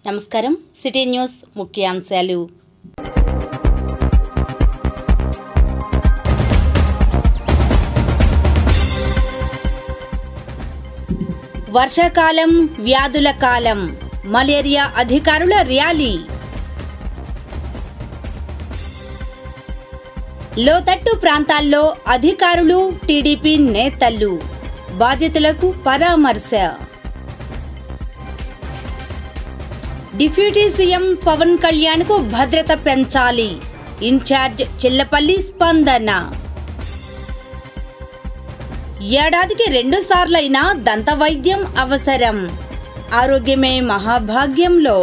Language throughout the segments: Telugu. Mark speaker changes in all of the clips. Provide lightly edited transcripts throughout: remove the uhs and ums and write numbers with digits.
Speaker 1: నమస్కారం. సిటీ న్యూస్ ముఖ్యాంశాలు. వర్షాకాలం, వ్యాధుల కాలం, మలేరియా అధికారుల ర్యాలీ. లోతట్టు ప్రాంతాల్లో అధికారులు, టీడీపీ నేతలు, బాధితులకు పరామర్శ. డిప్యూటీ సీఎం పవన్ కళ్యాణ్కు భద్రత పెంచాలి, ఇన్ఛార్జ్ చిల్లపల్లి స్పందన. ఏడాదికి 2 సార్లైనా దంత వైద్యం అవసరం, ఆరోగ్యమే మహాభాగ్యంలో.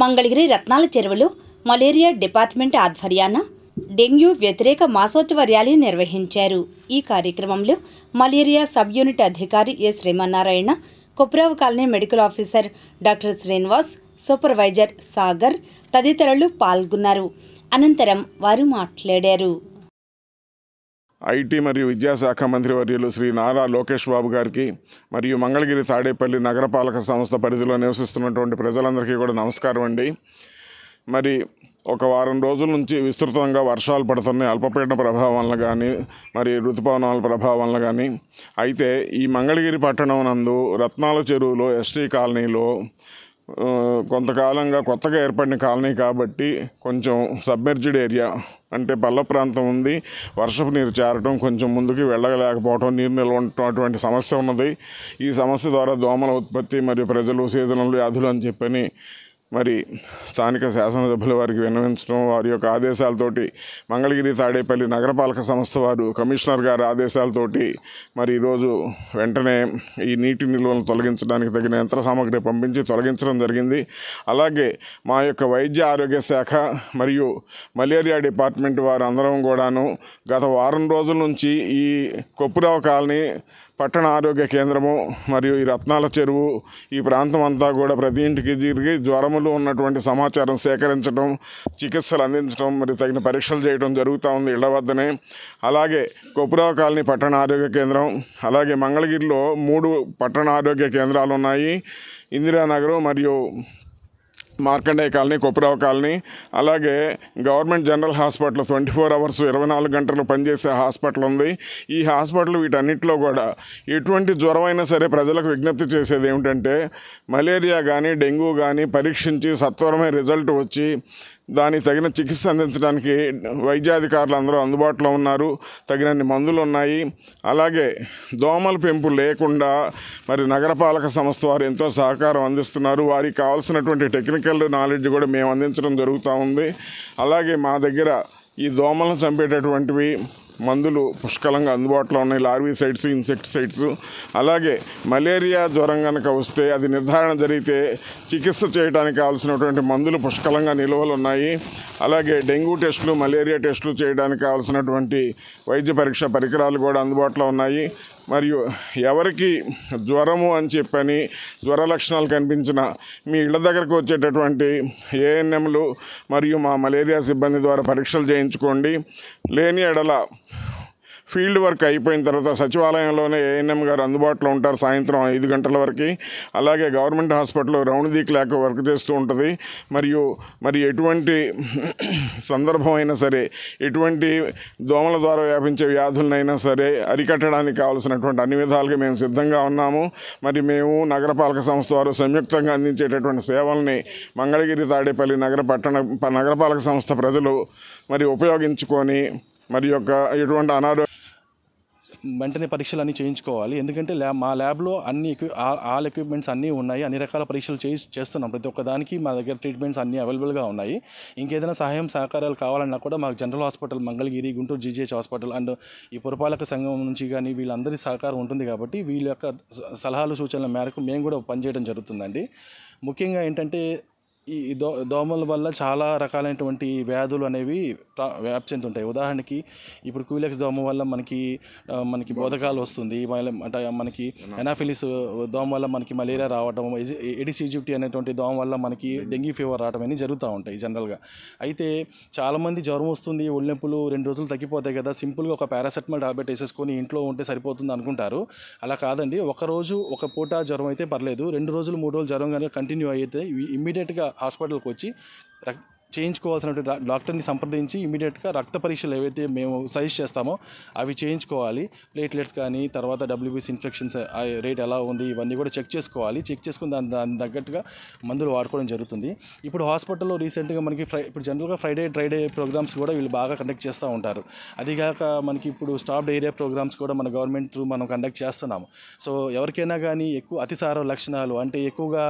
Speaker 1: మంగళగిరి రత్నాల చెరువులో మలేరియా డిపార్ట్మెంట్ ఆధ్వర్యాన డెంగ్యూ వ్యతిరేక మాసోత్సవ ర్యాలీ నిర్వహించారు. ఈ కార్యక్రమంలో మలేరియా సబ్ యూనిట్ అధికారి S Srimannarayana, Koprao colony medical officer doctor Srinivas, supervisor Sagar తదితరులు పాల్గొన్నారు. అనంతరం వారు మాట్లాడారు.
Speaker 2: ఐటీ మరియు విద్యాశాఖ మంత్రి వర్యులు శ్రీ నారా లోకేష్ బాబు గారికి మరియు మంగళగిరి తాడేపల్లి నగరపాలక సంస్థ పరిధిలో నివసిస్తున్నటువంటి ప్రజలందరికీ కూడా నమస్కారం అండి. మరి ఒక వారం రోజుల నుంచి విస్తృతంగా వర్షాలు పడుతున్నాయి, అల్పపీడన ప్రభావం వల్ల కానీ మరి ఋతుపవనాల ప్రభావం వల్ల కానీ. అయితే ఈ మంగళగిరి పట్టణం నందు రత్నాల చెరువులో ఎస్టీ కాలనీలో కొంతకాలంగా కొత్తగా ఏర్పడిన కాలనీ కాబట్టి కొంచెం సబ్మెర్జ్డ్ ఏరియా, అంటే పల్ల ప్రాంతం ఉంది. వర్షపు నీరు చేరటం, కొంచెం ముందుకు వెళ్ళలేకపోవడం, నీరు నిల్వ అటువంటి సమస్య ఉన్నది. ఈ సమస్య ద్వారా దోమల ఉత్పత్తి మరియు ప్రజలు సీజనల్ వ్యాధులు అని చెప్పని మరి స్థానిక శాసనసభ్యుల వారికి విన్నవించడం, వారి యొక్క ఆదేశాలతోటి మంగళగిరి తాడేపల్లి నగరపాలక సంస్థ వారు కమిషనర్ గారి ఆదేశాలతోటి మరి ఈరోజు వెంటనే ఈ నీటి నిల్వలను తొలగించడానికి తగిన యంత్ర సామగ్రి పంపించి తొలగించడం జరిగింది. అలాగే మా యొక్క వైద్య ఆరోగ్య శాఖ మరియు మలేరియా డిపార్ట్మెంట్ వారు అందరం కూడాను గత వారం రోజుల నుంచి ఈ కొప్పురావు కాలనీ పట్టణ ఆరోగ్య కేంద్రము మరియు ఈ రత్నాల చెరువు ఈ ప్రాంతం అంతా కూడా ప్రతి ఇంటికి తిరిగి జ్వరములు ఉన్నటువంటి సమాచారం సేకరించడం, చికిత్సలు అందించడం, మరి తగిన పరీక్షలు చేయడం జరుగుతూ ఉంది ఇళ్ల వద్దనే. అలాగే కొప్పురావు కాలనీ పట్టణ ఆరోగ్య కేంద్రం, అలాగే మంగళగిరిలో 3 పట్టణ ఆరోగ్య కేంద్రాలు ఉన్నాయి. ఇందిరానగర్ మరియు మార్కండేయ కాలనీ, కొప్పురావు కాలనీ, అలాగే గవర్నమెంట్ జనరల్ హాస్పిటల్ 24 అవర్స్ 24 గంటలు పనిచేసే హాస్పిటల్ ఉంది. ఈ హాస్పిటల్ వీటన్నిటిలో కూడా ఎటువంటి జ్వరమైనా సరే ప్రజలకు విజ్ఞప్తి చేసేది ఏమిటంటే మలేరియా కానీ డెంగ్యూ కానీ పరీక్షించి సత్వరమే రిజల్ట్ వచ్చి దానికి తగిన చికిత్స అందించడానికి వైద్యాధికారులు అందరూ అందుబాటులో ఉన్నారు. తగినన్ని మందులు ఉన్నాయి. అలాగే దోమల పెంపు లేకుండా మరి నగరపాలక సంస్థ వారు ఎంతో సహకారం అందిస్తున్నారు. వారికి కావాల్సినటువంటి టెక్నికల్ నాలెడ్జ్ కూడా మేము అందించడం జరుగుతూ ఉంది. అలాగే మా దగ్గర ఈ దోమలను చంపేటటువంటివి మందులు పుష్కలంగా అందుబాటులో ఉన్నాయి, లార్వీసైడ్స్, ఇన్సెక్టిసైడ్స్. అలాగే మలేరియా జ్వరం కనుక వస్తే అది నిర్ధారణ జరిగితే చికిత్స చేయడానికి కావాల్సినటువంటి మందులు పుష్కలంగా నిల్వలు ఉన్నాయి. అలాగే డెంగ్యూ టెస్టులు, మలేరియా టెస్టులు చేయడానికి కావాల్సినటువంటి వైద్య పరీక్ష పరికరాలు కూడా అందుబాటులో ఉన్నాయి. మరియు ఎవరికి జ్వరము అని చెప్పని జ్వర లక్షణాలు కనిపించిన మీ ఇళ్ల దగ్గరకు వచ్చేటటువంటి ఏఎన్ఎంలు మరియు మా మలేరియా సిబ్బంది ద్వారా పరీక్షలు చేయించుకోండి. లేని ఎడల ఫీల్డ్ వర్క్ అయిపోయిన తర్వాత సచివాలయంలోనే ఏఎన్ఎం గారు అందుబాటులో ఉంటారు సాయంత్రం 5 గంటల వరకు. అలాగే గవర్నమెంట్ హాస్పిటల్లో రౌండ్ ది క్లాక్ వర్క్ చేస్తూ ఉంటుంది. మరి ఎటువంటి సందర్భం అయినా సరే, ఎటువంటి దోమల ద్వారా వ్యాపించే వ్యాధులనైనా సరే అరికట్టడానికి కావాల్సినటువంటి అన్ని విధాలుగా మేము సిద్ధంగా ఉన్నాము. మరి మేము నగరపాలక సంస్థ వారు సంయుక్తంగా అందించేటటువంటి సేవల్ని మంగళగిరి తాడేపల్లి నగరపాలక సంస్థ ప్రజలు మరి ఉపయోగించుకొని మరి యొక్క ఎటువంటి
Speaker 3: వెంటనే పరీక్షలు అన్నీ చేయించుకోవాలి. ఎందుకంటే మా ల్యాబ్లో ఆల్ ఎక్విప్మెంట్స్ అన్నీ ఉన్నాయి. అన్ని రకాల పరీక్షలు చేస్తున్నాం. ప్రతి ఒక్క దానికి మా దగ్గర ట్రీట్మెంట్స్ అన్నీ అవైలబుల్గా ఉన్నాయి. ఇంకేదైనా సహాయం సహకారాలు కావాలన్నా కూడా మాకు general hospital Mangalagiri, Guntur GGH hospital and ఈ పురపాలక సంఘం నుంచి కానీ వీళ్ళందరి సహకారం ఉంటుంది. కాబట్టి వీళ్ళ యొక్క సలహాలు సూచనల మేరకు మేము కూడా పనిచేయడం జరుగుతుందండి. ముఖ్యంగా ఏంటంటే ఈ దోమల వల్ల చాలా రకాలైనటువంటి వ్యాధులు అనేవి వ్యాప్తి చెందుతుంటాయి. ఉదాహరణకి ఇప్పుడు క్యూలెక్స్ దోమ వల్ల మనకి బోధకాలు వస్తుంది. అంటే మనకి ఎనాఫిలిస్ దోమ వల్ల మనకి మలేరియా రావటం, ఎడిస్ ఈజిప్టి అనేటువంటి దోమ వల్ల మనకి డెంగ్యూ ఫీవర్ రావడం అన్నీ జరుగుతూ ఉంటాయి జనరల్గా. అయితే చాలామంది జ్వరం వస్తుంది, ఒళ్ళు నొప్పులు 2 రోజులు తగ్గిపోతాయి కదా, సింపుల్గా ఒక పారాసెటమాల్ టాబ్లెట్ వేసేసుకొని ఇంట్లో ఉంటే సరిపోతుంది అనుకుంటారు. అలా కాదండి. ఒకరోజు ఒక పూట జ్వరం అయితే పర్లేదు, 2 రోజులు 3 రోజులు జ్వరం కనుక కంటిన్యూ అయితే ఇమ్మీడియట్గా హాస్పిటల్కి వచ్చి చేయించుకోవాల్సినటువంటి డాక్టర్ని సంప్రదించి ఇమీడియట్గా రక్త పరీక్షలు ఏవైతే మేము సజెస్ట్ చేస్తామో అవి చేయించుకోవాలి. ప్లేట్లెట్స్ కానీ, తర్వాత డబ్ల్యూబీసీ ఇన్ఫెక్షన్స్ రేట్ ఎలా ఉంది, ఇవన్నీ కూడా చెక్ చేసుకోవాలి. చెక్ చేసుకుని దాని తగ్గట్టుగా మందులు వాడుకోవడం జరుగుతుంది. ఇప్పుడు హాస్పిటల్లో రీసెంట్గా మనకి ఇప్పుడు జనరల్గా ఫ్రైడే డ్రైడే ప్రోగ్రామ్స్ కూడా వీళ్ళు బాగా కండక్ట్ చేస్తూ ఉంటారు. అదిగాక మనకి ఇప్పుడు స్టాప్ ఏరియా ప్రోగ్రామ్స్ కూడా మన గవర్నమెంట్ త్రూ మనం కండక్ట్ చేస్తున్నాము. సో ఎవరికైనా కానీ ఎక్కువ అతిసార లక్షణాలు అంటే ఎక్కువగా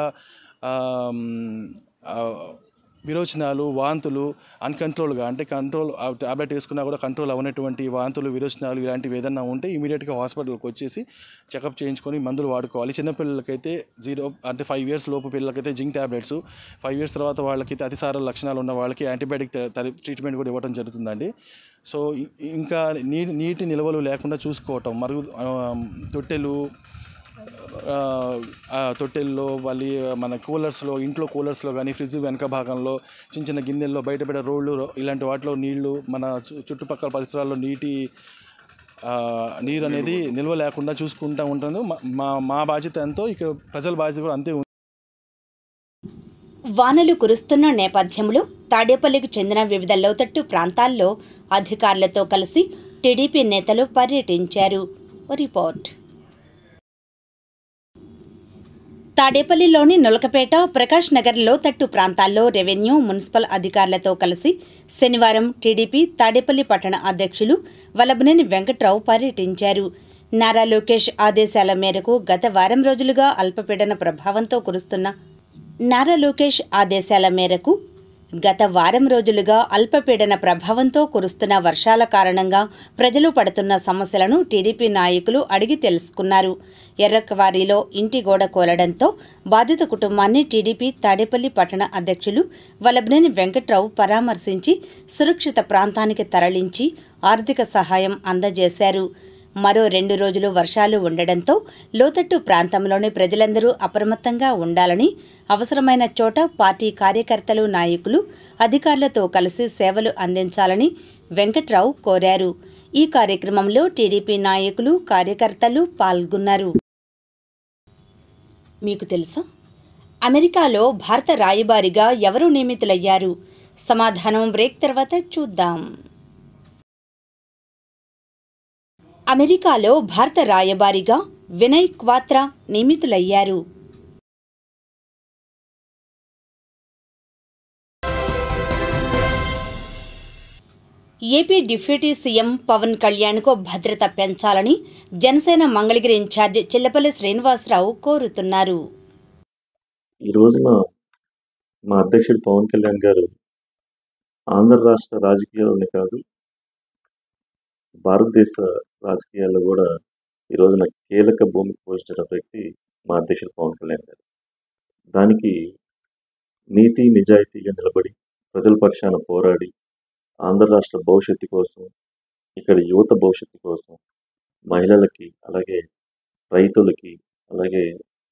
Speaker 3: విరోచనాలు, వాంతులు అన్కంట్రోల్గా అంటే టాబ్లెట్ వేసుకున్నా కూడా కంట్రోల్ అవ్వనటువంటి వాంతులు, విరోచనాలు ఇలాంటివి ఏదైనా ఉంటే ఇమీడియట్గా హాస్పిటల్కి వచ్చేసి చెకప్ చేయించుకొని మందులు వాడుకోవాలి. చిన్నపిల్లలకైతే 5 years లోపు పిల్లలకైతే జింక్ టాబ్లెట్స్, 5 years తర్వాత వాళ్ళకైతే అతిసార లక్షణాలు ఉన్న వాళ్ళకి యాంటీబయాటిక్ ట్రీట్మెంట్ కూడా ఇవ్వడం జరుగుతుందండి. సో ఇంకా నీటి నిల్వలు లేకుండా చూసుకోవటం, తొట్టెల్లో మళ్ళీ మన ఇంట్లో కూలర్స్లో కానీ, ఫ్రిడ్జ్ వెనక భాగంలో, చిన్న చిన్న గిన్నెల్లో, బయట రోళ్ళు ఇలాంటి వాటిలో నీళ్లు, మన చుట్టుపక్కల పరిసరాల్లో నీరు అనేది నిల్వ లేకుండా చూసుకుంటూ ఉంటాను. మా బాధ్యత ఎంతో ఇక ప్రజల బాధ్యత కూడా అంతే.
Speaker 1: వానలు కురుస్తున్న నేపథ్యంలో తాడేపల్లికి చెందిన వివిధ లోతట్టు ప్రాంతాల్లో అధికారులతో కలిసి టీడీపీ నేతలు పర్యటించారు. రిపోర్ట్. తాడేపల్లిలోని నులకపేట, ప్రకాష్ నగర్ లోతట్టు ప్రాంతాల్లో రెవెన్యూ, మున్సిపల్ అధికారులతో కలిసి శనివారం టీడీపీ తాడేపల్లి పట్టణ అధ్యక్షులు వల్లభనేని వెంకట్రావు పర్యటించారు. నారా లోకేష్ ఆదేశాల మేరకు గత వారం రోజులుగా అల్పపీడన ప్రభావంతో కురుస్తున్న వర్షాల కారణంగా ప్రజలు పడుతున్న సమస్యలను టీడీపీ నాయకులు అడిగి తెలుసుకున్నారు. ఎర్రకవారిలో ఇంటి గోడ కూలడంతో బాధిత కుటుంబాన్ని టీడీపీ తాడేపల్లి పట్టణ అధ్యక్షులు వల్లభనేని వెంకట్రావు పరామర్శించి సురక్షిత ప్రాంతానికి తరలించి ఆర్థిక సహాయం అందజేశారు. మరో 2 రోజులు వర్షాలు ఉండడంతో లోతట్టు ప్రాంతంలోని ప్రజలందరూ అప్రమత్తంగా ఉండాలని, అవసరమైన చోట పార్టీ కార్యకర్తలు, నాయకులు, అధికారులతో కలిసి సేవలు అందించాలని వెంకట్రావు కోరారు. ఈ కార్యక్రమంలో టీడీపీ నాయకులు, కార్యకర్తలు పాల్గొన్నారు. మీకు తెలుసా, అమెరికాలో భారత రాయబారిగా ఎవరు నియమితులయ్యారు? సమాధానం బ్రేక్ తర్వాత చూద్దాం. అమెరికాలో భారత రాయబారిగా వినయ్ క్వాత్రా నియమితులయ్యారు. ఏపీ డిప్యూటీ సీఎం పవన్ కళ్యాణ్కు భద్రత పెంచాలని జనసేన మంగళగిరి ఇన్ఛార్జ్ చిల్లపల్లి శ్రీనివాసరావు కోరుతున్నారు.
Speaker 4: ఈ రోజున మా అధ్యక్షుడు పవన్ కళ్యాణ్ గారు ఆంధ్ర రాష్ట్ర రాజకీయాల్లోనే కాదు, భారతదేశ రాజకీయాల్లో కూడా ఈ రోజున కీలక భూమిక పోషించిన వ్యక్తి మా అధ్యక్షుడు పవన్ కళ్యాణ్ గారు. దానికి నీతి నిజాయితీగా నిలబడి ప్రజల పక్షాన పోరాడి ఆంధ్ర రాష్ట్ర భవిష్యత్తు కోసం, ఇక్కడ యువత భవిష్యత్తు కోసం, మహిళలకి, అలాగే రైతులకి, అలాగే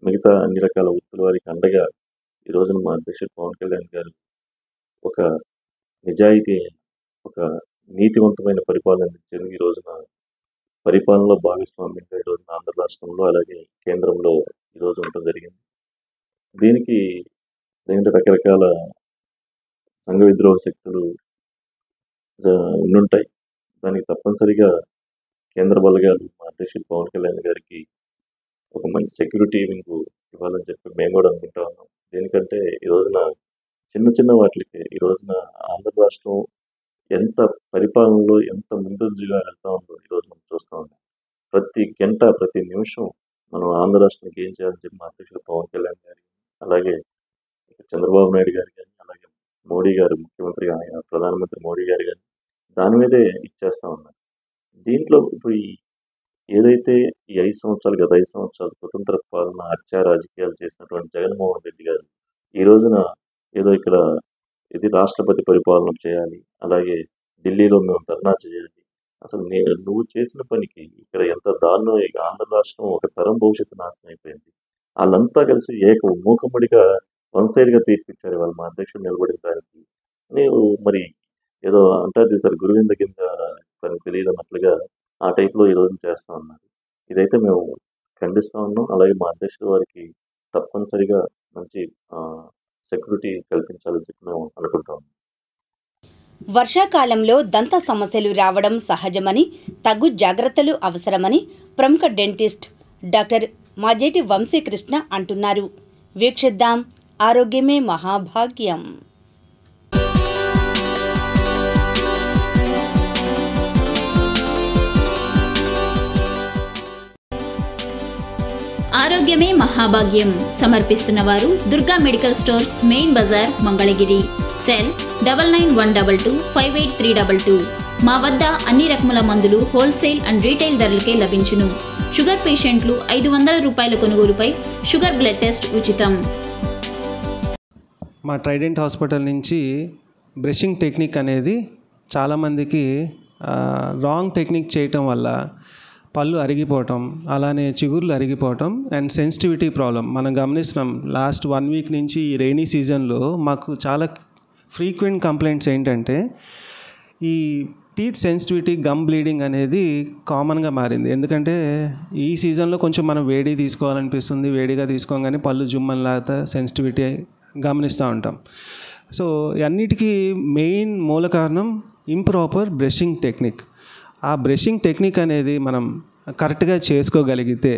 Speaker 4: మిగతా అన్ని రకాల వృత్తుల వారికి అండగా ఈ రోజున మా అధ్యక్షుడు పవన్ కళ్యాణ్ గారు ఒక నిజాయితీ, ఒక నీతివంతమైన పరిపాలన అందించారు. ఈ రోజున పరిపాలనలో భాగస్వామ్యంగా ఈ రోజున ఆంధ్ర రాష్ట్రంలో, అలాగే కేంద్రంలో ఈ రోజు ఉండటం జరిగింది. దీనికి రకరకాల సంఘ విద్రోహ శక్తులు ఉండుంటాయి. దానికి తప్పనిసరిగా కేంద్ర బలగాలు మా అధ్యక్షుడు పవన్ కళ్యాణ్ గారికి ఒక మంచి సెక్యూరిటీ వింగ్ ఇవ్వాలని చెప్పి మేము కూడా అనుకుంటా ఉన్నాం. దేనికంటే ఈ రోజున చిన్న చిన్న వాటికి ఈ రోజున ఆంధ్ర రాష్ట్రం ఎంత పరిపాలనలో ఎంత ముందంజగా వెళ్తా ఉందో ఈరోజు మనం చూస్తూ ఉన్నాం. ప్రతి గంట, ప్రతి నిమిషం మనం ఆంధ్ర రాష్ట్రానికి ఏం చేయాలని చెప్పి మా అధ్యక్షుడు పవన్ కళ్యాణ్ గారి, అలాగే చంద్రబాబు నాయుడు గారు కానీ, అలాగే మోడీ గారు, ముఖ్యమంత్రి ఆయన ప్రధానమంత్రి మోడీ గారు కానీ దాని మీదే ఇచ్చేస్తూ ఉన్నారు. దీంట్లో ఇప్పుడు ఏదైతే ఈ 5 సంవత్సరాలు, గత 5 సంవత్సరాలు స్వతంత్ర పాలన హత్యా రాజకీయాలు చేసినటువంటి జగన్మోహన్ రెడ్డి గారు ఈ రోజున ఏదో ఇక్కడ ఇది రాష్ట్రపతి పరిపాలన చేయాలి, అలాగే ఢిల్లీలో మేము ధర్నా చేయాలి. అసలు నువ్వు చేసిన పనికి ఇక్కడ ఎంత దారుణం. ఆంధ్ర రాష్ట్రం ఒక తరం భవిష్యత్తు నాశనం అయిపోయింది. వాళ్ళంతా కలిసి మూకమ్మడిగా వన్ సైడ్గా తీర్పిచ్చారు వాళ్ళు మా అధ్యక్షుడు నిలబడిన దానికి. నేను మరి ఏదో అంటారు సార్, గురువింద కింద తనకు తెలియదు అన్నట్లుగా ఆ టైప్లో ఈరోజు చేస్తా ఉన్నారు. ఇదైతే మేము ఖండిస్తూ ఉన్నాం. అలాగే మా అధ్యక్షుడు వారికి తప్పనిసరిగా మంచి సెక్యూరిటీ కల్పించాలని చెప్పి మేము అనుకుంటాం.
Speaker 1: వర్షాకాలంలో దంత సమస్యలు రావడం సహజమని, తగు జాగ్రత్తలు అవసరమని ప్రముఖ డెంటిస్ట్ డాక్టర్ మాజేటి వంశీకృష్ణ అంటున్నారు. వీక్షిద్దాం. ఆరోగ్యమే మహాభాగ్యం.
Speaker 5: ఆరోగ్యమే మహాభాగ్యం సమర్పిస్తున్న వారు Durga medical stores, main Bazar, Mangalagiri. Cell 9912258322. మా వద్ద అన్ని రకముల మందులు హోల్సేల్ అండ్ రీటైల్ ధరలకే లభించును. షుగర్ పేషెంట్లు 500 రూపాయల కొనుగోలుపై షుగర్ బ్లడ్ టెస్ట్ ఉచితం.
Speaker 6: మా ట్రైడెంట్ హాస్పిటల్ నుంచి బ్రషింగ్ టెక్నిక్ అనేది చాలామందికి రాంగ్ టెక్నిక్ చేయటం వల్ల పళ్ళు అరిగిపోవటం, అలానే చిగుర్లు అరిగిపోవటం అండ్ సెన్సిటివిటీ ప్రాబ్లం మనం గమనిస్తున్నాం. లాస్ట్ 1 వీక్ నుంచి ఈ రైనీ సీజన్లో మాకు చాలా ఫ్రీక్వెంట్ కంప్లైంట్స్ ఏంటంటే ఈ టీత్ సెన్సిటివిటీ, గమ్ బ్లీడింగ్ అనేది కామన్గా మారింది. ఎందుకంటే ఈ సీజన్లో కొంచెం మనం వేడి తీసుకోవాలనిపిస్తుంది, వేడిగా తీసుకోగానే పళ్ళు జుమ్మన్లాగా సెన్సిటివిటీ గమనిస్తూ ఉంటాం. సో అన్నిటికీ మెయిన్ మూల కారణం ఇంప్రాపర్ బ్రషింగ్ టెక్నిక్. ఆ బ్రషింగ్ టెక్నిక్ అనేది మనం కరెక్ట్గా చేసుకోగలిగితే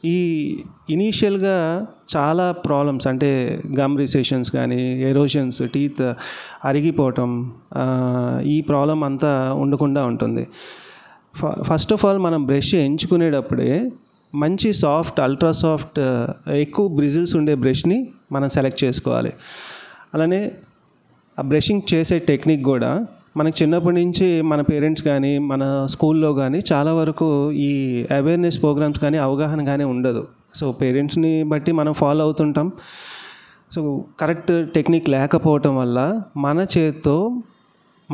Speaker 6: ఈ ఇనీషియల్గా చాలా ప్రాబ్లమ్స్ అంటే గమ్ రిసెషన్స్ కానీ, ఎరోషన్స్, టీత్ అరిగిపోవటం, ఈ ప్రాబ్లం అంతా ఉండకుండా ఉంటుంది. ఫస్ట్ ఆఫ్ ఆల్ మనం బ్రష్ ఎంచుకునేటప్పుడే మంచి సాఫ్ట్, అల్ట్రా సాఫ్ట్, ఎక్కువ బ్రిజిల్స్ ఉండే బ్రష్ని మనం సెలెక్ట్ చేసుకోవాలి. అలానే ఆ బ్రషింగ్ చేసే టెక్నిక్ కూడా మనకు చిన్నప్పటి నుంచి మన పేరెంట్స్ కానీ, మన స్కూల్లో కానీ చాలా వరకు ఈ అవేర్నెస్ ప్రోగ్రామ్స్ కానీ, అవగాహన కానీ ఉండదు. సో పేరెంట్స్ని బట్టి మనం ఫాలో అవుతుంటాం. సో కరెక్ట్ టెక్నిక్ లేకపోవటం వల్ల మన చేత్తో,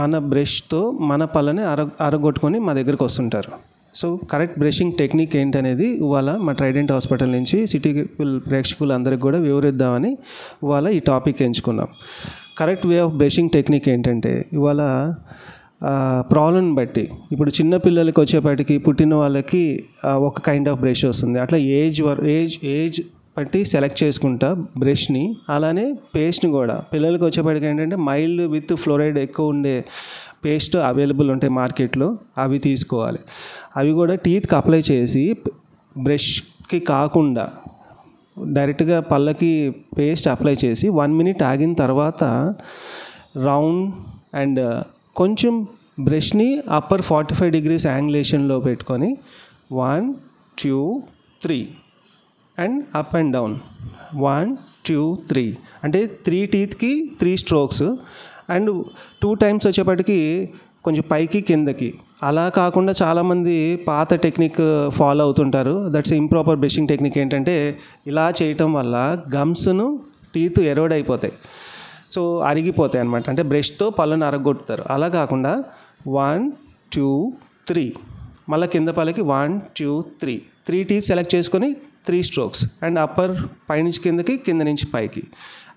Speaker 6: మన బ్రష్తో మన పళ్ళని అరగొట్టుకొని మా దగ్గరికి వస్తుంటారు. సో కరెక్ట్ బ్రషింగ్ టెక్నిక్ ఏంటనేది ఇవాళ మా ట్రైడెంట్ హాస్పిటల్ నుంచి సిటీ ప్రేక్షకులందరికీ కూడా వివరిద్దామని ఇవాళ ఈ టాపిక్ ఎంచుకున్నాం. Correct way of brushing technique ఏంటంటే ఇవాళ ప్రాబ్లంని బట్టి, ఇప్పుడు చిన్న పిల్లలకి వచ్చేపాటికి పుట్టిన వాళ్ళకి ఒక కైండ్ ఆఫ్ బ్రష్ వస్తుంది. అట్లా ఏజ్ బట్టి సెలెక్ట్ చేసుకుంటా బ్రష్ని. అలానే పేస్ట్ని కూడా పిల్లలకి వచ్చేపాటికి ఏంటంటే మైల్డ్ విత్ ఫ్లోరైడ్ ఎక్కువ ఉండే పేస్ట్ అవైలబుల్ ఉంటాయి మార్కెట్లో, అవి తీసుకోవాలి. అవి కూడా టీత్కి అప్లై చేసి బ్రష్కి కాకుండా డైరెక్ట్గా పళ్ళకి పేస్ట్ అప్లై చేసి 1 minute ఆగిన తర్వాత రౌండ్ అండ్ కొంచెం బ్రష్ని అప్పర్ 45 degrees యాంగులేషన్లో పెట్టుకొని 1 2 3 అండ్ అప్ అండ్ డౌన్ 1 2 3 అంటే 3 teethకి 3 strokes అండ్ 2 times వచ్చేప్పటికి కొంచెం పైకి కిందకి. అలా కాకుండా చాలామంది పాత టెక్నిక్ ఫాలో అవుతుంటారు. That's improper brushing technique. ఏంటంటే ఇలా చేయటం వల్ల గమ్స్ను టీత్ ఎరోడ్ అయిపోతాయి, సో అరిగిపోతాయి అనమాట. అంటే బ్రష్తో పళ్ళను అరగొట్టుతారు. అలా కాకుండా 1 2 3 మళ్ళీ కింద పళ్ళకి 1 2 3 teeth సెలెక్ట్ చేసుకొని 3 strokes అండ్ అప్పర్ పైనుంచి కిందకి, కింద నుంచి పైకి.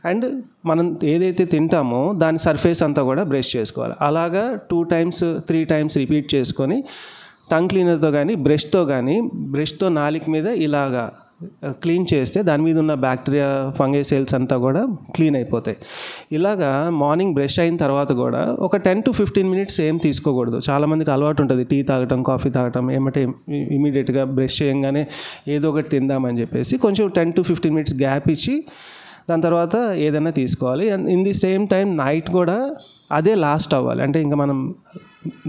Speaker 6: అండ్ మనం ఏదైతే తింటామో దాని సర్ఫేస్ అంతా కూడా బ్రష్ చేసుకోవాలి. అలాగా 2 times 3 times రిపీట్ చేసుకొని టంగ్ క్లీనర్తో కానీ, బ్రష్తో నాలుక మీద ఇలాగా క్లీన్ చేస్తే దాని మీద ఉన్న బ్యాక్టీరియా, ఫంగై సెల్స్ అంతా కూడా క్లీన్ అయిపోతాయి. ఇలాగా మార్నింగ్ బ్రష్ అయిన తర్వాత కూడా ఒక 10 to 15 minutes ఏం తీసుకోకూడదు. చాలామందికి అలవాటు ఉంటుంది టీ తాగటం, కాఫీ తాగటం, ఏమంటే ఇమీడియట్గా బ్రష్ చేయగానే ఏదో ఒకటి తిందామని చెప్పేసి కొంచెం 10 to 15 minutes గ్యాప్ ఇచ్చి దాని తర్వాత ఏదైనా తీసుకోవాలి. And in the same time night కూడా అదే లాస్ట్ అవ్వాలి. అంటే ఇంకా మనం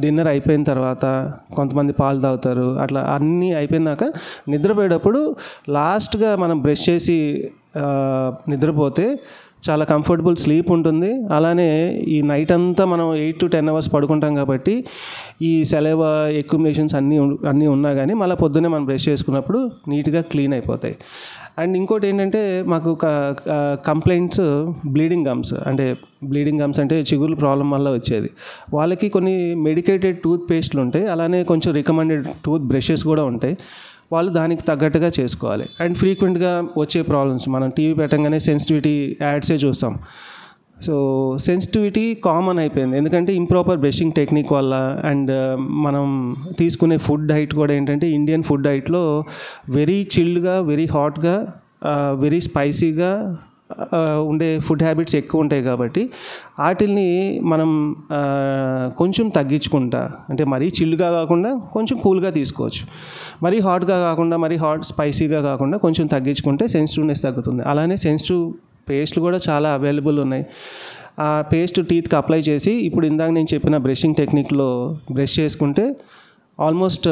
Speaker 6: డిన్నర్ అయిపోయిన తర్వాత కొంతమంది పాలు తాగుతారు, అట్లా అన్నీ అయిపోయినాక నిద్రపోయేటప్పుడు లాస్ట్గా మనం బ్రష్ చేసి నిద్రపోతే చాలా కంఫర్టబుల్ స్లీప్ ఉంటుంది. అలానే ఈ నైట్ అంతా మనం 8 to 10 hours పడుకుంటాం కాబట్టి ఈ సెలైవా అక్యుములేషన్స్ అన్నీ ఉన్నా కానీ మళ్ళీ పొద్దున్నే మనం బ్రష్ చేసుకున్నప్పుడు నీట్గా క్లీన్ అయిపోతాయి. అండ్ ఇంకోటి ఏంటంటే మాకు కంప్లైంట్స్ బ్లీడింగ్ గమ్స్ అంటే చిగుర్ల ప్రాబ్లం వల్ల వచ్చేది. వాళ్ళకి కొన్ని మెడికేటెడ్ టూత్ పేస్ట్లు ఉంటాయి, అలానే కొంచెం రికమెండెడ్ టూత్ బ్రషెస్ కూడా ఉంటాయి. వాళ్ళు దానికి తగ్గట్టుగా చేసుకోవాలి. అండ్ ఫ్రీక్వెంట్గా వచ్చే ప్రాబ్లమ్స్, మనం టీవీ పెట్టంగానే సెన్సిటివిటీ యాడ్సే చూస్తాం. సో సెన్సిటివిటీ కామన్ అయిపోయింది, ఎందుకంటే ఇంప్రాపర్ బ్రషింగ్ టెక్నిక్ వల్ల. అండ్ మనం తీసుకునే ఫుడ్ డైట్ కూడా ఏంటంటే ఇండియన్ ఫుడ్ డైట్లో వెరీ చిల్డ్గా, వెరీ హాట్గా, వెరీ స్పైసీగా ఉండే ఫుడ్ హ్యాబిట్స్ ఎక్కువ ఉంటాయి. కాబట్టి వాటిల్ని మనం కొంచెం తగ్గించుకుంటా, అంటే మరీ చిల్గా కాకుండా కొంచెం కూల్గా తీసుకోవచ్చు. మరీ హాట్గా కాకుండా, మరీ స్పైసీగా కాకుండా కొంచెం తగ్గించుకుంటే సెన్సిటివ్నెస్ తగ్గుతుంది. అలానే సెన్సిటివ్ పేస్ట్లు కూడా చాలా అవైలబుల్ ఉన్నాయి. ఆ పేస్ట్ టీత్కి అప్లై చేసి ఇప్పుడు ఇందాక నేను చెప్పిన బ్రషింగ్ టెక్నిక్లో బ్రష్ చేసుకుంటే ఆల్మోస్ట్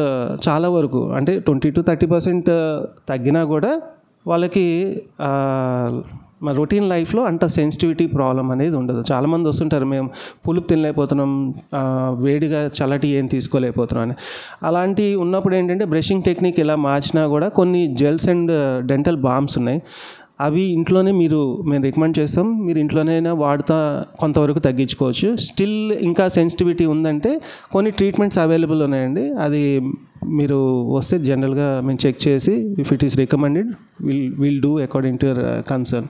Speaker 6: చాలా వరకు, అంటే 20-30% తగ్గినా కూడా వాళ్ళకి మా రొటీన్ లైఫ్లో అంత సెన్సిటివిటీ ప్రాబ్లం అనేది ఉండదు. చాలామంది వస్తుంటారు, మేము పులుపు తినలేకపోతున్నాం, వేడిగా చల్లటి ఏం తీసుకోలేకపోతున్నాం అని. అలాంటి ఉన్నప్పుడు ఏంటంటే బ్రషింగ్ టెక్నిక్ ఇలా మార్చినా కూడా కొన్ని జెల్స్ అండ్ డెంటల్ బామ్స్ ఉన్నాయి, అవి ఇంట్లోనే మేము రికమెండ్ చేస్తాం, మీరు ఇంట్లోనైనా వాడుతా కొంతవరకు తగ్గించుకోవచ్చు. స్టిల్ ఇంకా సెన్సిటివిటీ ఉందంటే కొన్ని ట్రీట్మెంట్స్ అవైలబుల్ ఉన్నాయండి. అది మీరు వస్తే జనరల్గా మేము చెక్ చేసి if it is recommended will do according to your concern.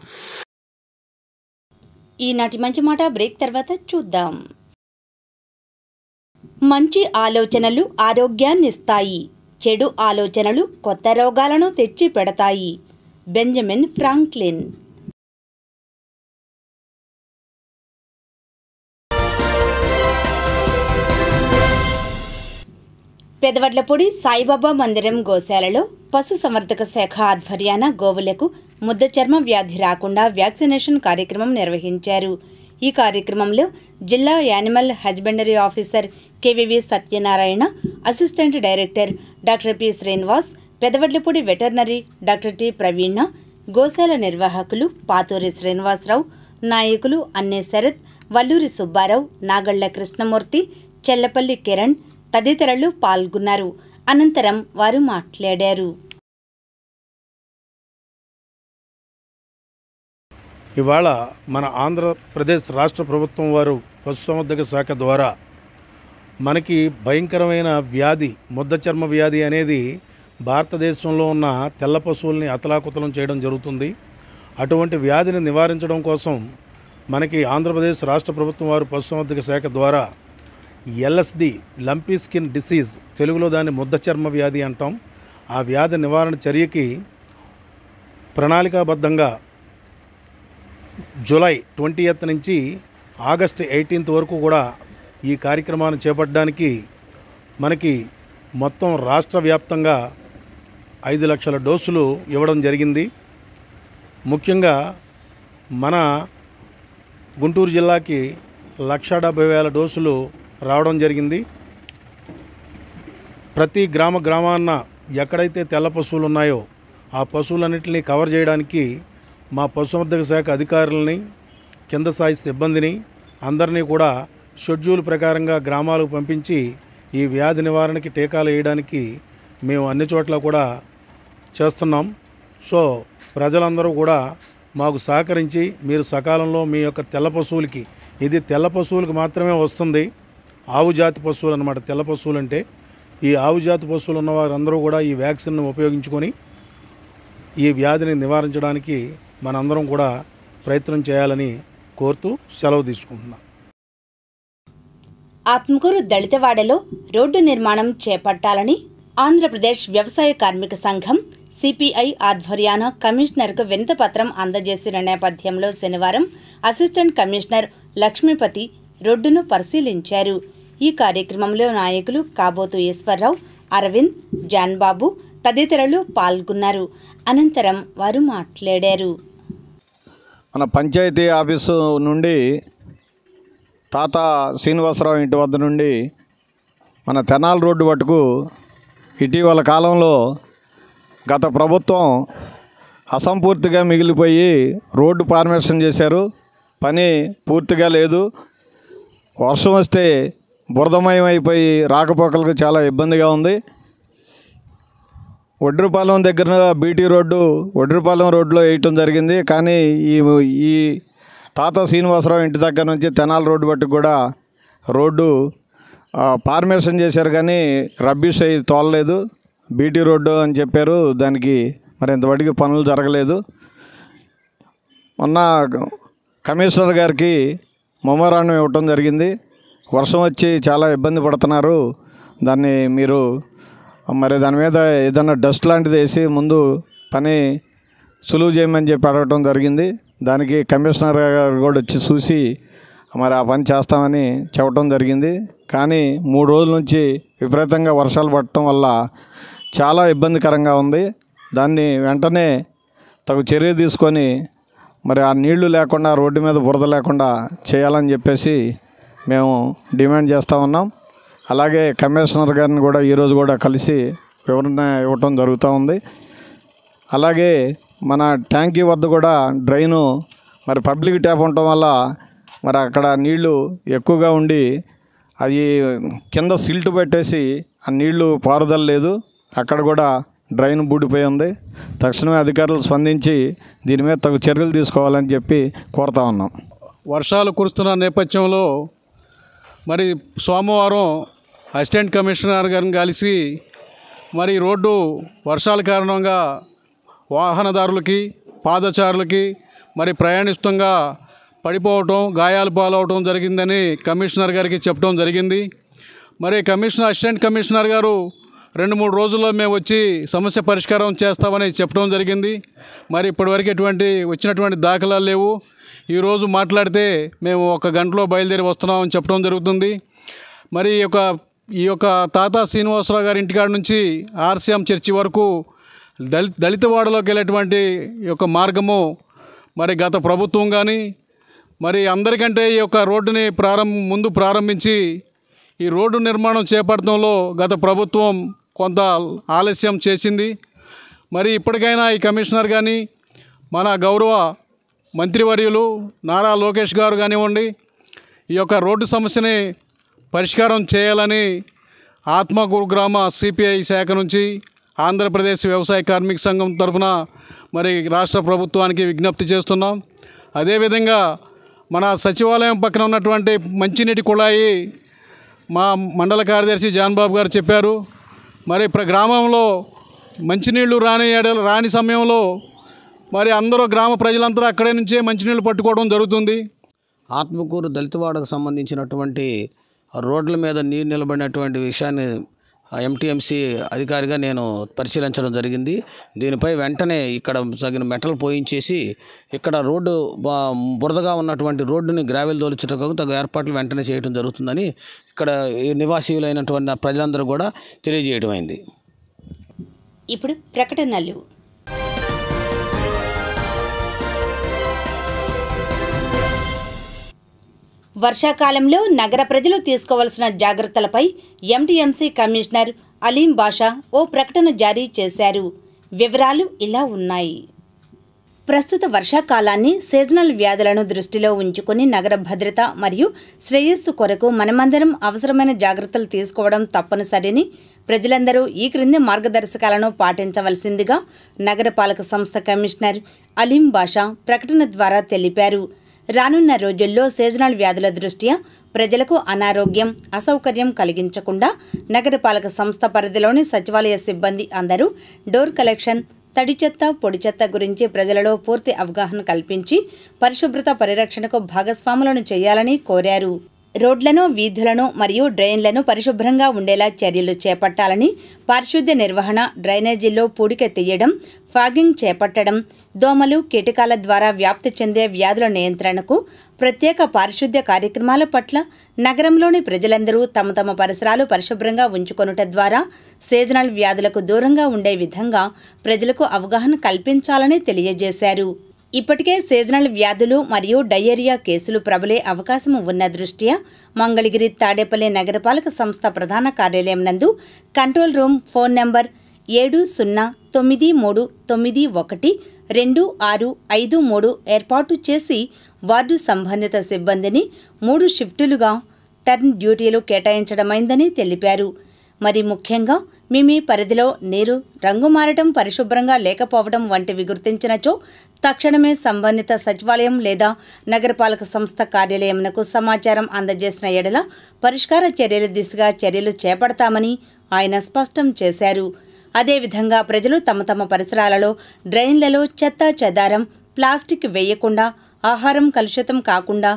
Speaker 1: ఈనాటి మంచి మాట బ్రేక్ తర్వాత చూద్దాం. మంచి ఆలోచనలు ఆరోగ్యాన్ని ఇస్తాయి, చెడు ఆలోచనలు కొత్త రోగాలను తెచ్చి పెడతాయి. Benjamin Franklin. పెదవడ్లపూడి సాయిబాబా మందిరం గోశాలలో పశుసంవర్ధక శాఖ ఆధ్వర్యాన గోవులకు ముద్ద చర్మ వ్యాధి రాకుండా వ్యాక్సినేషన్ కార్యక్రమం నిర్వహించారు. ఈ కార్యక్రమంలో జిల్లా animal husbandry officer K V V Satyanarayana, assistant director doctor P Srinivas, Pedavadlapudi veterinary doctor T Praveena, గోశాల నిర్వాహకులు పాతూరి శ్రీనివాసరావు, నాయకులు అన్నే శరత్, వల్లూరి సుబ్బారావు, నాగళ్ల కృష్ణమూర్తి, చెల్లపల్లి కిరణ్ తదితరులు పాల్గొన్నారు. అనంతరం వారు మాట్లాడారు.
Speaker 7: ఇవాళ మన ఆంధ్రప్రదేశ్ రాష్ట్ర ప్రభుత్వం వారు పశుసంవర్ధక శాఖ ద్వారా మనకి భయంకరమైన వ్యాధి ముద్ద చర్మ వ్యాధి అనేది భారతదేశంలో ఉన్న తెల్ల పశువుల్ని అతలాకుతలం చేయడం జరుగుతుంది. అటువంటి వ్యాధిని నివారించడం కోసం మనకి ఆంధ్రప్రదేశ్ రాష్ట్ర ప్రభుత్వం వారు పశుసంవర్ధక శాఖ ద్వారా LSD లంపీ స్కిన్ డిసీజ్, తెలుగులో దాన్ని ముద్ద చర్మ వ్యాధి అంటాం, ఆ వ్యాధి నివారణ చర్యకి ప్రణాళికాబద్ధంగా జూలై 20th నుంచి ఆగస్టు 18th వరకు కూడా ఈ కార్యక్రమాన్ని చేపట్టడానికి మనకి మొత్తం రాష్ట్ర వ్యాప్తంగా 5 లక్షల డోసులు ఇవ్వడం జరిగింది. ముఖ్యంగా మన గుంటూరు జిల్లాకి 1,70,000 డోసులు రావడం జరిగింది. ప్రతి గ్రామాన్న ఎక్కడైతే తెల్ల పశువులు ఉన్నాయో ఆ పశువులన్నింటినీ కవర్ చేయడానికి మా పశుసంవర్ధక శాఖ అధికారులని, కింద స్థాయి సిబ్బందిని అందరినీ కూడా షెడ్యూల్ ప్రకారంగా గ్రామాలకు పంపించి ఈ వ్యాధి నివారణకి టీకాలు వేయడానికి మేము అన్ని చోట్ల కూడా చేస్తున్నాం. సో ప్రజలందరూ కూడా మాకు సహకరించి మీరు సకాలంలో మీ యొక్క తెల్ల పశువులకి, ఇది తెల్ల పశువులకు మాత్రమే వస్తుంది, ఆవు జాతి పశువులు అన్నమాట తెల్ల పశువులు అంటే, ఈ ఆవు జాతి పశువులు ఉన్న వారందరూ కూడా ఈ వ్యాక్సిన్ను ఉపయోగించుకొని ఈ వ్యాధిని నివారించడానికి మనందరం కూడా ప్రయత్నం చేయాలని కోరుతూ సెలవు తీసుకుంటున్నాం.
Speaker 1: ఆత్మకూరు దళితవాడలో రోడ్డు నిర్మాణం చేపట్టాలని ఆంధ్రప్రదేశ్ వ్యవసాయ కార్మిక సంఘం సిపిఐ ఆధ్వర్యాన కమిషనర్కు వినతిపత్రం అందజేసిన నేపథ్యంలో శనివారం అసిస్టెంట్ కమిషనర్ లక్ష్మీపతి రోడ్డును పరిశీలించారు. ఈ కార్యక్రమంలో నాయకులు కాబోతు ఈశ్వరరావు, అరవింద్, జాన్బాబు తదితరులు పాల్గొన్నారు. అనంతరం వారు మాట్లాడారు.
Speaker 8: మన పంచాయతీ ఆఫీసు నుండి తాత శ్రీనివాసరావు ఇంటి వద్ద నుండి మన తెనాలి రోడ్డు వట్టుకు ఇటీవల కాలంలో గత ప్రభుత్వం అసంపూర్తిగా మిగిలిపోయి రోడ్డు ఫార్మేషన్ చేశారు. పని పూర్తిగా లేదు. వర్షం వస్తే బురదమయం అయిపోయి రాకపోకలకు చాలా ఇబ్బందిగా ఉంది. ఒడ్రుపాలెం దగ్గర బీటీ రోడ్డు ఒడ్రుపాలెం రోడ్లో వేయటం జరిగింది. కానీ ఈ తాత శ్రీనివాసరావు ఇంటి దగ్గర నుంచి తెనాలి రోడ్డు బట్టి కూడా రోడ్డు ఫార్మేషన్ చేశారు, కానీ రబ్బీస్ అయ్యి తోలలేదు. బీటీ రోడ్డు అని చెప్పారు, దానికి మరి ఇంతవరకు పనులు జరగలేదు. మొన్న కమిషనర్ గారికి మెమోరాండం ఇవ్వటం జరిగింది. వర్షం వచ్చి చాలా ఇబ్బంది పడుతున్నారు, దాన్ని మీరు మరి దాని మీద ఏదైనా డస్ట్ లాంటిది వేసి ముందు పని సులువు చేయమని చెప్పి అడగటం జరిగింది. దానికి కమిషనర్ గారు కూడా వచ్చి చూసి మరి ఆ పని చేస్తామని చెప్పడం జరిగింది. కానీ 3 రోజుల నుంచి విపరీతంగా వర్షాలు పడటం వల్ల చాలా ఇబ్బందికరంగా ఉంది. దాన్ని వెంటనే తగు చర్య తీసుకొని మరి ఆ నీళ్లు లేకుండా రోడ్డు మీద బురద లేకుండా చేయాలని చెప్పేసి మేము డిమాండ్ చేస్తూ ఉన్నాం. అలాగే కమిషనర్ గారిని కూడా ఈరోజు కూడా కలిసి వివరణ ఇవ్వటం జరుగుతూ ఉంది. అలాగే మన ట్యాంకీ వద్ద కూడా డ్రైను మరి పబ్లిక్ ట్యాప్ ఉండటం వల్ల మరి అక్కడ నీళ్లు ఎక్కువగా ఉండి అది కింద సిల్ట్ పెట్టేసి ఆ నీళ్లు పారుదల లేదు. అక్కడ కూడా డ్రైన్ బూడిపోయి ఉంది. తక్షణమే అధికారులు స్పందించి దీని మీద తగు చర్యలు తీసుకోవాలని చెప్పి కోరుతా ఉన్నాం.
Speaker 9: వర్షాలు కురుస్తున్న నేపథ్యంలో మరి సోమవారం అసిస్టెంట్ కమిషనర్ గారిని కలిసి మరి రోడ్డు వర్షాల కారణంగా వాహనదారులకి పాదచారులకి మరి ప్రయాణిస్తుండగా పడిపోవటం గాయాలు పాలవటం జరిగిందని కమిషనర్ గారికి చెప్పడం జరిగింది. మరి అసిస్టెంట్ కమిషనర్ గారు 2-3 రోజుల్లో మేము వచ్చి సమస్య పరిష్కారం చేస్తామని చెప్పడం జరిగింది. మరి ఇప్పటివరకు వచ్చినటువంటి దాఖలాలు లేవు. ఈరోజు మాట్లాడితే మేము 1 గంటలో బయలుదేరి వస్తున్నామని చెప్పడం జరుగుతుంది. మరి ఈ యొక్క తాత శ్రీనివాసరావు గారి ఇంటికాడ నుంచి ఆర్సీఎం చర్చి వరకు దళితవాడలోకి వెళ్ళేటువంటి ఈ యొక్క మార్గము మరి గత ప్రభుత్వం కానీ మరి అందరికంటే ఈ యొక్క రోడ్డుని ముందు ప్రారంభించి ఈ రోడ్డు నిర్మాణం చేపట్టడంలో గత ప్రభుత్వం కొంత ఆలస్యం చేసింది. మరి ఇప్పటికైనా ఈ కమిషనర్ కానీ మన గౌరవ మంత్రివర్యులు నారా లోకేష్ గారు కానివ్వండి ఈ యొక్క రోడ్డు సమస్యని పరిష్కారం చేయాలని ఆత్మకూరు గ్రామ సిపిఐ శాఖ నుంచి ఆంధ్రప్రదేశ్ వ్యవసాయ కార్మిక సంఘం తరఫున మరి రాష్ట్ర ప్రభుత్వానికి విజ్ఞప్తి చేస్తున్నాం. అదేవిధంగా మన సచివాలయం పక్కన ఉన్నటువంటి మంచినీటి కుళాయి మా మండల కార్యదర్శి జాన్బాబు గారు చెప్పారు. మరి గ్రామంలో మంచినీళ్ళు రాని సమయంలో మరి అందరూ గ్రామ ప్రజలందరూ అక్కడే నుంచే మంచినీళ్ళు పట్టుకోవడం జరుగుతుంది.
Speaker 10: ఆత్మకూరు దళితవాడకు సంబంధించినటువంటి రోడ్ల మీద నీరు నిలబడినటువంటి విషయాన్ని ఎంటీఎంసీ అధికారిగా నేను పరిశీలించడం జరిగింది. దీనిపై వెంటనే ఇక్కడ తగిన మెటల్ పోయించేసి ఇక్కడ రోడ్డు బురదగా ఉన్నటువంటి రోడ్డుని గ్రావెల్ దోల్చుటకు తగు ఏర్పాట్లు వెంటనే చేయడం జరుగుతుందని ఇక్కడ నివాసీయులైనటువంటి ప్రజలందరూ కూడా తెలియజేయడం అయింది.
Speaker 1: ఇప్పుడు ప్రకటనలు. వర్షాకాలంలో నగర ప్రజలు తీసుకోవాల్సిన జాగ్రత్తలపై ఎంటీఎంసీ కమిషనర్ అలీం బాషా ఓ ప్రకటన జారీ చేశారు. వివరాలు ఇలా ఉన్నాయి. ప్రస్తుత వర్షాకాలాన్ని సీజనల్ వ్యాధులను దృష్టిలో ఉంచుకుని నగర భద్రత మరియు శ్రేయస్సు కొరకు మనమందరం అవసరమైన జాగ్రత్తలు తీసుకోవడం తప్పనిసరిని ప్రజలందరూ ఈ క్రింది మార్గదర్శకాలను పాటించవలసిందిగా నగరపాలక సంస్థ కమిషనర్ అలీం బాషా ప్రకటన ద్వారా తెలిపారు. రానున్న రోజుల్లో సీజనల్ వ్యాధుల దృష్ట్యా ప్రజలకు అనారోగ్యం అసౌకర్యం కలిగించకుండా నగరపాలక సంస్థ పరిధిలోని సచివాలయ సిబ్బంది అందరూ డోర్ కలెక్షన్ తడి చెత్త పొడి చెత్త గురించి ప్రజలలో పూర్తి అవగాహన కల్పించి పరిశుభ్రత పరిరక్షణకు భాగస్వాములను చేయాలని కోరారు. రోడ్లను వీధులను మరియు డ్రైన్లను పరిశుభ్రంగా ఉండేలా చర్యలు చేపట్టాలని, పారిశుద్ధ్య నిర్వహణ, డ్రైనేజీల్లో పూడిక తీయడం, ఫాగింగ్ చేపట్టడం, దోమలు కీటకాల ద్వారా వ్యాప్తి చెందే వ్యాధుల నియంత్రణకు ప్రత్యేక పారిశుద్ధ్య కార్యక్రమాల పట్ల నగరంలోని ప్రజలందరూ తమ తమ పరిసరాలు పరిశుభ్రంగా ఉంచుకొనుట ద్వారా సీజనల్ వ్యాధులకు దూరంగా ఉండే విధంగా ప్రజలకు అవగాహన కల్పించాలని తెలియజేశారు. ఇప్పటికే సీజనల్ వ్యాధులు మరియు డయేరియా కేసులు ప్రబలే అవకాశం ఉన్న దృష్ట్యా మంగళగిరి తాడేపల్లి నగరపాలక సంస్థ ప్రధాన కార్యాలయం నందు కంట్రోల్ రూమ్ ఫోన్ నంబర్ 7093912653 ఏర్పాటు చేసి వార్డు సంబంధిత సిబ్బందిని 3 షిఫ్టులుగా టర్న్ డ్యూటీలు కేటాయించడమైందని తెలిపారు. మరి ముఖ్యంగా మీ పరిధిలో నీరు రంగు మారటం, పరిశుభ్రంగా లేకపోవడం వంటివి గుర్తించినచో తక్షణమే సంబంధిత సచివాలయం లేదా నగరపాలక సంస్థ కార్యాలయంకు సమాచారం అందజేసిన ఎడల పరిష్కార చర్యల దిశగా చర్యలు చేపడతామని ఆయన స్పష్టం చేశారు. అదేవిధంగా ప్రజలు తమ తమ పరిసరాలలో డ్రైన్లలో చెత్త చెదారం, ప్లాస్టిక్ వేయకుండా, ఆహారం కలుషితం కాకుండా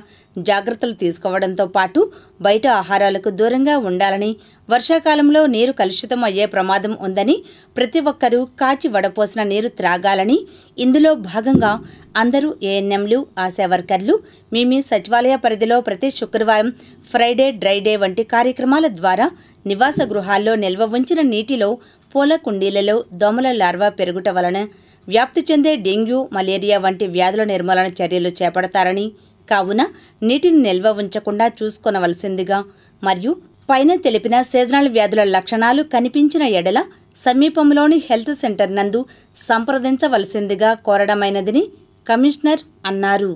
Speaker 1: జాగ్రత్తలు తీసుకోవడంతో పాటు బయట ఆహారాలకు దూరంగా ఉండాలని, వర్షాకాలంలో నీరు కలుషితం అయ్యే ప్రమాదం ఉందని, ప్రతి ఒక్కరూ కాచి వడపోసిన నీరు త్రాగాలని, ఇందులో భాగంగా అందరూ ఏఎన్ఎంలు, ఆశా వర్కర్లు మీ సచివాలయ పరిధిలో ప్రతి శుక్రవారం ఫ్రైడే డ్రై డే వంటి కార్యక్రమాల ద్వారా నివాస గృహాల్లో నిల్వ ఉంచిన నీటిలో పూల కుండీలలో దోమల లార్వా పెరుగుట వలన వ్యాప్తి చెందే డెంగ్యూ, మలేరియా వంటి వ్యాధుల నిర్మూలన చర్యలు చేపడతారని, కావున నీటిని నిల్వ ఉంచకుండా చూసుకొనవలసిందిగా మరియు పైన తెలిపిన సీజనల్ వ్యాధుల లక్షణాలు కనిపించిన ఎడల సమీపంలోని హెల్త్ సెంటర్ నందు సంప్రదించవలసిందిగా కోరడమైనదని కమిషనర్ అన్నారు.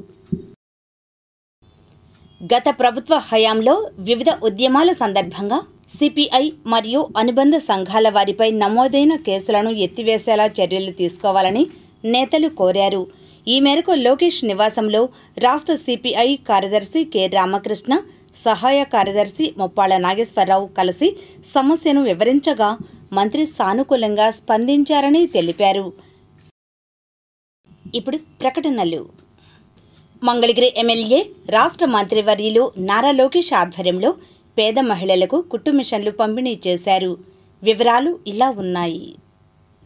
Speaker 1: గత ప్రభుత్వ హయాంలో వివిధ ఉద్యమాల సందర్భంగా సిపిఐ మరియు అనుబంధ సంఘాల వారిపై నమోదైన కేసులను ఎత్తివేసేలా చర్యలు తీసుకోవాలని నేతలు కోరారు. ఈ మేరకు లోకేష్ నివాసంలో రాష్ట్ర సిపిఐ కార్యదర్శి కె రామకృష్ణ, సహాయ కార్యదర్శి ముప్పాళ్ల నాగేశ్వరరావు కలిసి సమస్యను వివరించగా మంత్రి సానుకూలంగా స్పందించారని తెలిపారు. ఇప్పుడు ప్రకటనలు. మంగళగిరి ఎమ్మెల్యే రాష్ట్ర మంత్రివర్యులు నారా లోకేష్ ఆధ్వర్యంలో పేద మహిళలకు కుట్టు మిషన్లు పంపిణీ చేశారు. వివరాలు ఇలా ఉన్నాయి.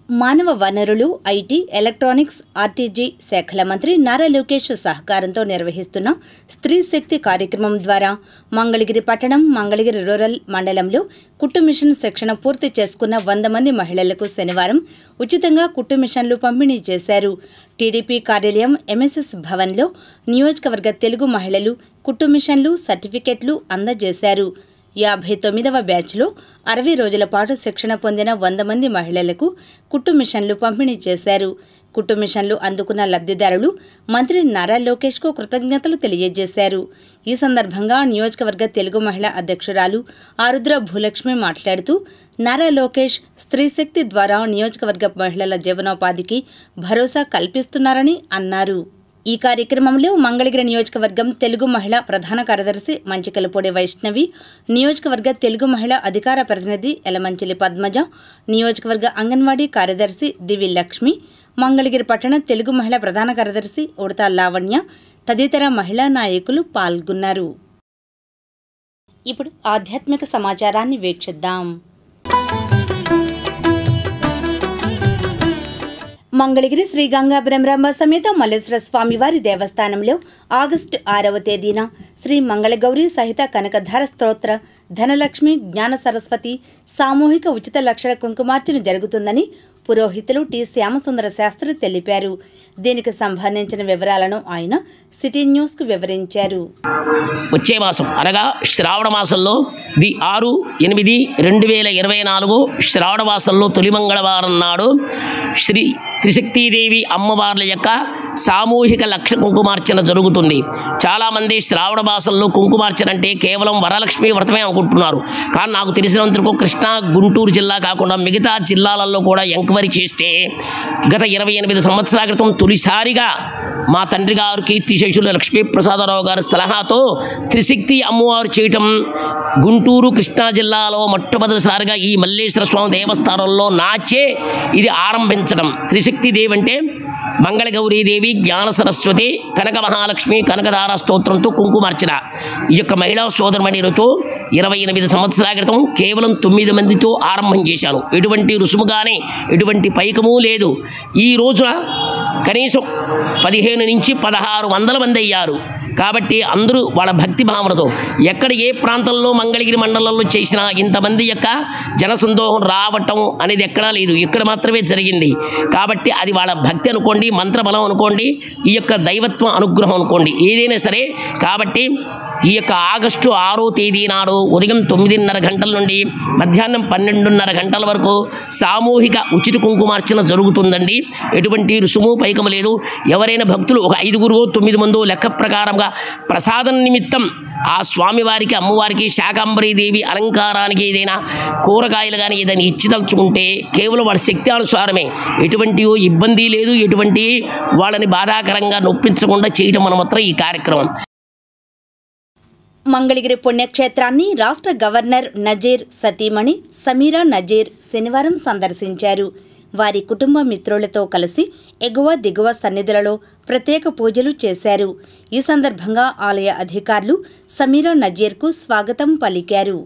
Speaker 1: మానవ వనరులు, ఐటీ, ఎలక్ట్రానిక్స్, ఆర్టీజీ శాఖల మంత్రి నారా లోకేష్ సహకారంతో నిర్వహిస్తున్న స్త్రీ శక్తి కార్యక్రమం ద్వారా మంగళగిరి పట్టణం, మంగళగిరి రూరల్ మండలంలో కుట్టు మిషన్ శిక్షణ పూర్తి చేసుకున్న 100 మంది మహిళలకు శనివారం ఉచితంగా కుట్టు మిషన్లు పంపిణీ చేశారు. టీడీపీ కార్యాలయం ఎంఎస్ఎస్ భవన్లో నియోజకవర్గ తెలుగు మహిళలు కుట్టు మిషన్లు, సర్టిఫికెట్లు అందజేశారు. 59వ బ్యాచ్లో 60 రోజుల పాటు శిక్షణ పొందిన 100 మంది మహిళలకు కుట్టు మిషన్లు పంపిణీ చేశారు. కుట్టు మిషన్లు అందుకున్న లబ్ధిదారులు మంత్రి నారా లోకేష్కు కృతజ్ఞతలు తెలియజేశారు. ఈ సందర్భంగా నియోజకవర్గ తెలుగు మహిళా అధ్యక్షురాలు ఆరుద్ర భూలక్ష్మి మాట్లాడుతూ, నారా లోకేష్ స్త్రీ శక్తి ద్వారా నియోజకవర్గ మహిళల జీవనోపాధికి భరోసా కల్పిస్తున్నారని అన్నారు. ఈ కార్యక్రమంలో మంగళగిరి నియోజకవర్గం తెలుగు మహిళా ప్రధాన కార్యదర్శి మంచికలపూడి వైష్ణవి, నియోజకవర్గ తెలుగు మహిళా అధికార ప్రతినిధి ఎలమంచిలి పద్మజ, నియోజకవర్గ అంగన్వాడీ కార్యదర్శి దివి లక్ష్మి, మంగళగిరి పట్టణ తెలుగు మహిళా ప్రధాన కార్యదర్శి ఉడతా లావణ్య తదితర మహిళా నాయకులు పాల్గొన్నారు. ఇప్పుడు ఆధ్యాత్మిక సమాచారాన్ని వీక్షిద్దాం. మంగళగిరి శ్రీ గంగా బ్రహ్మరాంబ సమేత మల్లేశ్వర స్వామివారి దేవస్థానంలో ఆగస్టు 6వ తేదీన శ్రీ మంగళగౌరి సహిత కనకధార స్తోత్ర, ధనలక్ష్మి, జ్ఞాన సరస్వతి సామూహిక ఉచిత లక్షణ కుంకుమార్చన జరుగుతుందని పురోహితులు టి శ్యామసుందర శాస్త్రి తెలిపారు. దీనికి సంబంధించిన వివరాలను ఆయన సిటీ న్యూస్కు వివరించారు.
Speaker 11: వచ్చే మాసం అనగా శ్రావణ మాసంలో 6/8/2024 శ్రావణ మాసంలో తొలి మంగళవారం నాడు శ్రీ త్రిశక్తిదేవి అమ్మవార్ల యొక్క సామూహిక లక్ష కుంకుమార్చన జరుగుతుంది. చాలామంది శ్రావణ మాసంలో కుంకుమార్చన అంటే కేవలం వరలక్ష్మి వ్రతమే అనుకుంటున్నారు. కానీ నాకు తెలిసినంతవరకు కృష్ణా, గుంటూరు జిల్లా కాకుండా మిగతా జిల్లాలలో కూడా ఎంక్వైరీ చేస్తే గత 28 సంవత్సరాల క్రితం తొలిసారిగా మా తండ్రి గారు కీర్తిశేషులు లక్ష్మీప్రసాదరావు గారి సలహాతో త్రిశక్తి అమ్మవారు చేయటం గుంటూరు, కృష్ణా జిల్లాలో మొట్టమొదటిసారిగా ఈ మల్లేశ్వర స్వామి దేవస్థానంలో నాచే ఇది ఆరంభించడం. త్రిశక్తి దేవి అంటే మంగళగౌరీదేవి, జ్ఞాన సరస్వతి, కనక మహాలక్ష్మి, కనకధార స్తోత్రంతో కుంకుమార్చన. ఈ యొక్క మహిళా సోదరమణిలతో 28 సంవత్సరాల క్రితం కేవలం 9 మందితో ఆరంభం చేశాను. ఎటువంటి రుసుము కానీ ఎటువంటి పైకము లేదు. ఈ రోజున కనీసం 15 నుంచి 1600 మంది అయ్యారు. కాబట్టి అందరూ వాళ్ళ భక్తి భావనతో ఎక్కడ ఏ ప్రాంతంలో మంగళగిరి మండలంలో చేసినా ఇంతమంది యొక్క జనసందోహం రావటం అనేది ఎక్కడా లేదు, ఇక్కడ మాత్రమే జరిగింది. కాబట్టి అది వాళ్ళ భక్తి అనుకోండి, మంత్రబలం అనుకోండి, ఈ యొక్క దైవత్వం అనుగ్రహం అనుకోండి, ఏదైనా సరే. కాబట్టి ఈ యొక్క ఆగస్టు 6వ తేదీ నాడు ఉదయం 9:30 గంటల నుండి మధ్యాహ్నం 12:30 గంటల వరకు సామూహిక ఉచిత కుంకుమార్చన జరుగుతుందండి. ఎటువంటి రుసుము పైకము లేదు. ఎవరైనా భక్తులు ఒక 5 9 మందో లెక్క ప్రకారంగా ప్రసాదం నిమిత్తం ఆ స్వామివారికి అమ్మవారికి శాకాంబరీదేవి అలంకారానికి ఏదైనా కూరగాయలు కానీ ఏదైనా ఇచ్చిదలుచుకుంటే కేవలం వాళ్ళ శక్తి అనుసారమే, ఎటువంటి ఇబ్బంది లేదు, ఎటువంటి వాళ్ళని బాధాకరంగా నొప్పించకుండా చేయటం మాత్రం ఈ కార్యక్రమం.
Speaker 1: మంగళగిరి పుణ్యక్షేత్రాన్ని రాష్ట్ర గవర్నర్ నజీర్ సతీమణి సమీరా నజీర్ శనివారం సందర్శించారు. వారి కుటుంబ మిత్రులతో కలిసి ఎగువ దిగువ సన్నిధులలో ప్రత్యేక పూజలు చేశారు. ఈ సందర్భంగా ఆలయ అధికారులు సమీరా నజీర్కు స్వాగతం పలికారు.